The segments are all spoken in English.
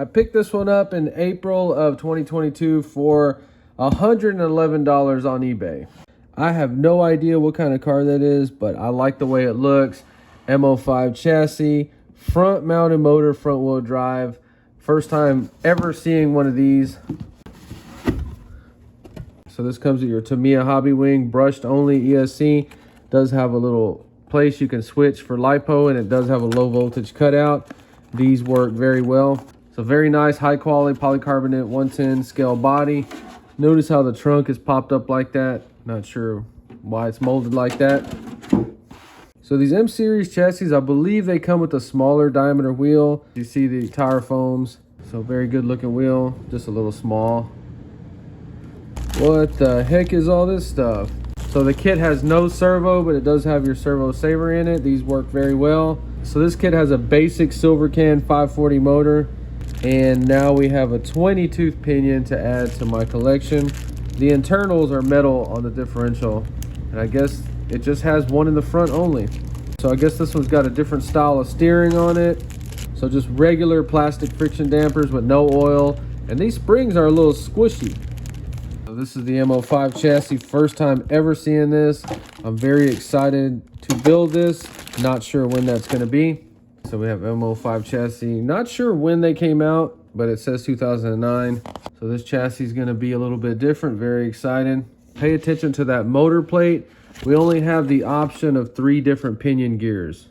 I picked this one up in April of 2022 for $111 on eBay. I have no idea what kind of car that is, but I like the way it looks. Mo5 chassis, front mounted motor, front wheel drive. First time ever seeing one of these. So this comes with your Tamiya hobby wing, brushed only ESC. Does have a little place you can switch for LiPo, and it does have a low voltage cutout. These work very well. It's a very nice high quality polycarbonate 110 scale body. Notice how the trunk is popped up like that. Not sure why it's molded like that. So these M series chassis, I believe they come with a smaller diameter wheel. You see the tire foams. So very good looking wheel, just a little small. What the heck is all this stuff? So the kit has no servo, but it does have your servo saver in it. These work very well. So this kit has a basic silver can 540 motor, and now we have a 20-tooth pinion to add to my collection. The internals are metal on the differential, and I guess it just has one in the front only. So I guess this one's got a different style of steering on it. So just regular plastic friction dampers with no oil, and these springs are a little squishy. So this is the Mo5 chassis, first time ever seeing this. I'm very excited to build this. Not sure when that's going to be. So we have Mo5 chassis. Not sure when they came out, but it says 2009. So this chassis is going to be a little bit different. Very excited. Pay attention to that motor plate. We only have the option of 3 different pinion gears,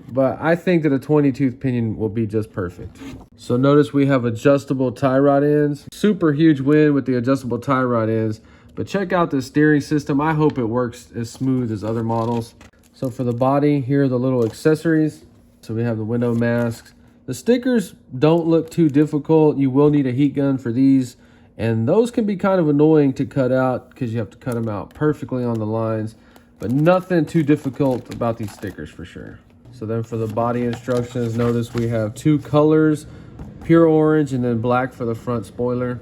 but I think that a 20-tooth pinion will be just perfect. So notice we have adjustable tie rod ends. Super huge win with the adjustable tie rod ends, but check out the steering system. I hope it works as smooth as other models. So for the body, here are the little accessories. So we have the window masks. The stickers don't look too difficult. You will need a heat gun for these, and those can be kind of annoying to cut out because you have to cut them out perfectly on the lines, but nothing too difficult about these stickers for sure. So then for the body instructions, notice we have 2 colors, pure orange and then black for the front spoiler.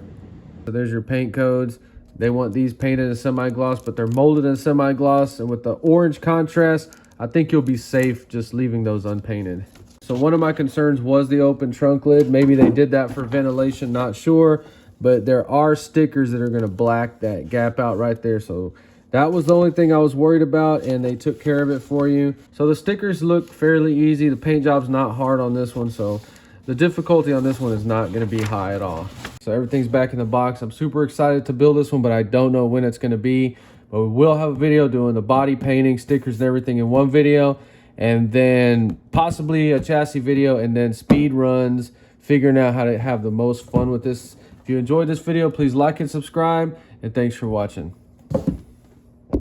So there's your paint codes. They want these painted in semi-gloss, but they're molded in semi-gloss, and with the orange contrast, I think you'll be safe just leaving those unpainted. So one of my concerns was the open trunk lid. Maybe they did that for ventilation, not sure, but there are stickers that are going to black that gap out right there. So that was the only thing I was worried about, and they took care of it for you. So the stickers look fairly easy. The paint job's not hard on this one, so the difficulty on this one is not going to be high at all. So everything's back in the box. I'm super excited to build this one, but I don't know when it's going to be. But we will have a video doing the body painting, stickers, and everything in one video, and then possibly a chassis video, and then speed runs, figuring out how to have the most fun with this. If you enjoyed this video, please like and subscribe, and thanks for watching.